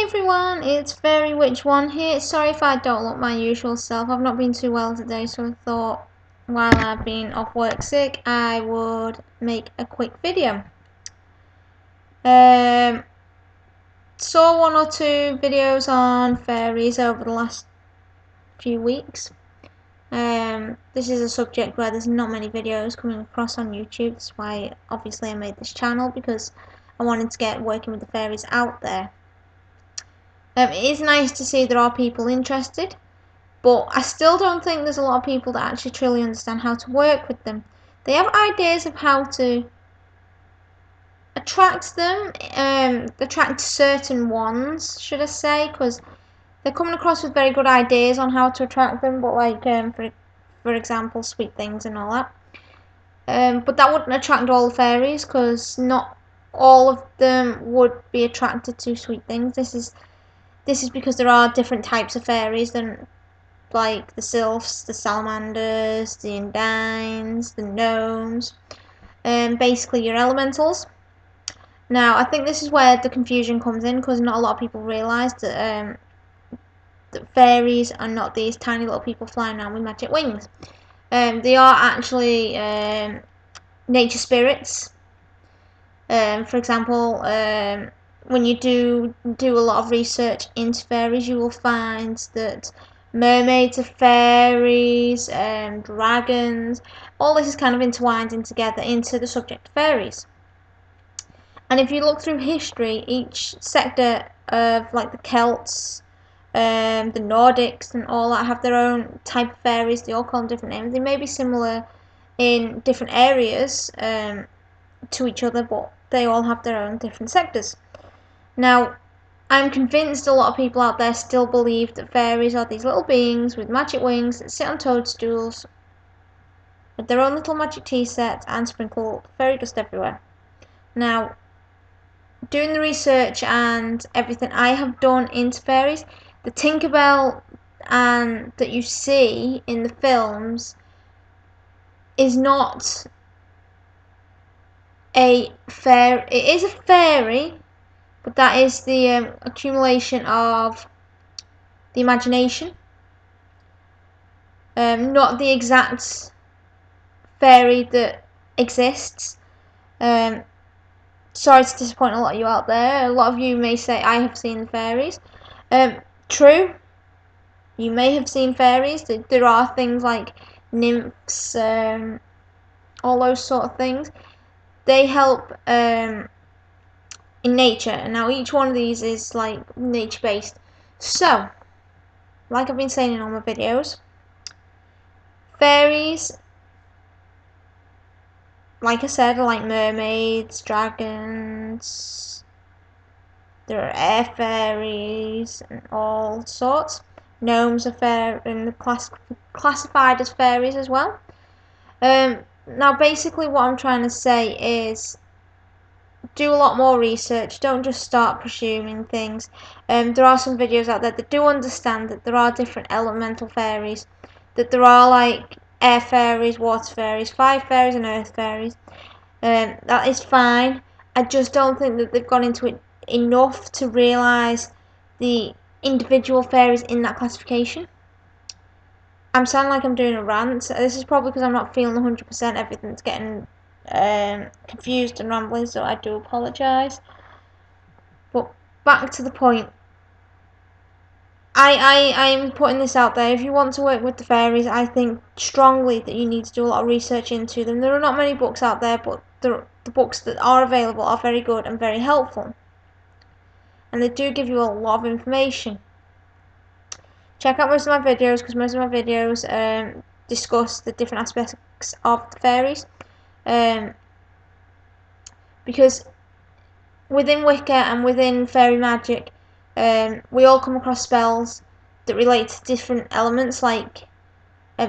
Everyone, it's Fairy Witch 1 here. Sorry if I don't look my usual self. I've not been too well today, so I thought while I've been off work sick, I would make a quick video. Saw one or two videos on fairies over the last few weeks. This is a subject where there's not many videos coming across on YouTube. That's why obviously I made this channel, because I wanted to get working with the fairies out there. It is nice to see there are people interested, but I still don't think there's a lot of people that actually truly understand how to work with them. They have ideas of how to attract them, attract certain ones, should I say, because they're coming across with very good ideas on how to attract them, but like, for example, sweet things and all that. But that wouldn't attract all the fairies, because not all of them would be attracted to sweet things. This is because there are different types of fairies than, like, the sylphs, the salamanders, the undines, the gnomes, basically your elementals. Now, I think this is where the confusion comes in, because not a lot of people realise that fairies are not these tiny little people flying around with magic wings. They are actually nature spirits. For example, when you do a lot of research into fairies, you will find that mermaids are fairies, dragons, all this is kind of intertwined in together into the subject of fairies. And if you look through history, each sector of, like, the Celts, the Nordics and all that, have their own type of fairies. They all call them different names. They may be similar in different areas to each other, but they all have their own different sectors. Now, I'm convinced a lot of people out there still believe that fairies are these little beings with magic wings that sit on toadstools with their own little magic tea sets and sprinkle fairy dust everywhere. Now, doing the research and everything I have done into fairies, the Tinkerbell that you see in the films is not a fairy. It is a fairy, but that is the accumulation of the imagination, not the exact fairy that exists. Sorry to disappoint a lot of you out there. A lot of you may say, I have seen the fairies. True, you may have seen fairies. There are things like nymphs, all those sort of things. They help in nature, and now each one of these is like nature based. So, like I've been saying in all my videos, fairies, like I said, are like mermaids, dragons. There are air fairies and all sorts. Gnomes are classified as fairies as well. Now, basically, what I'm trying to say is, do a lot more research. Don't just start presuming things. There are some videos out there that do understand that there are different elemental fairies, that there are like air fairies, water fairies, fire fairies and earth fairies. That is fine. I just don't think that they've gone into it enough to realise the individual fairies in that classification. I'm sounding like I'm doing a rant. This is probably because I'm not feeling 100%. Everything's getting confused and rambling, so I do apologise. But back to the point. I'm putting this out there. If you want to work with the fairies, I think strongly that you need to do a lot of research into them. There are not many books out there, but the books that are available are very good and very helpful. And they do give you a lot of information. Check out most of my videos, because most of my videos discuss the different aspects of the fairies. Because within Wicca and within fairy magic, we all come across spells that relate to different elements. Like,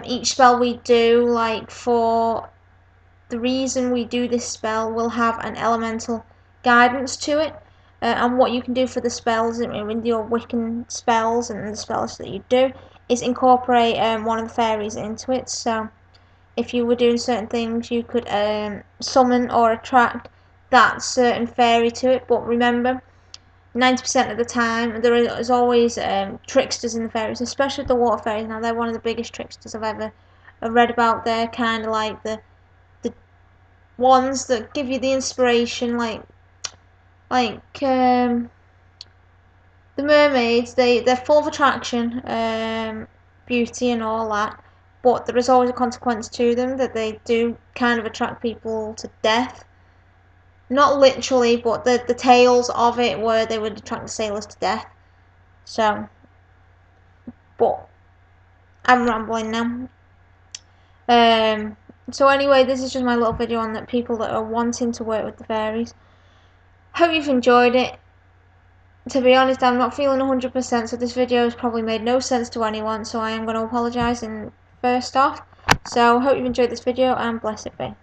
each spell we do, like, for the reason we do this spell, will have an elemental guidance to it. And what you can do for the spells with your Wiccan spells and the spells that you do is incorporate one of the fairies into it. So if you were doing certain things, you could summon or attract that certain fairy to it. But remember, 90% of the time there is always tricksters in the fairies, especially the water fairies. Now they're one of the biggest tricksters I've ever read about. They're kind of like the ones that give you the inspiration, like the mermaids. They're full of attraction, beauty and all that, but there is always a consequence to them, that they do kind of attract people to death. Not literally, but the tales of it where they would attract the sailors to death. So, but I'm rambling now. So anyway, this is just my little video on that people that are wanting to work with the fairies. Hope you've enjoyed it. To be honest, I'm not feeling 100%, so this video has probably made no sense to anyone, so I am going to apologise first off. So, hope you've enjoyed this video, and bless it be.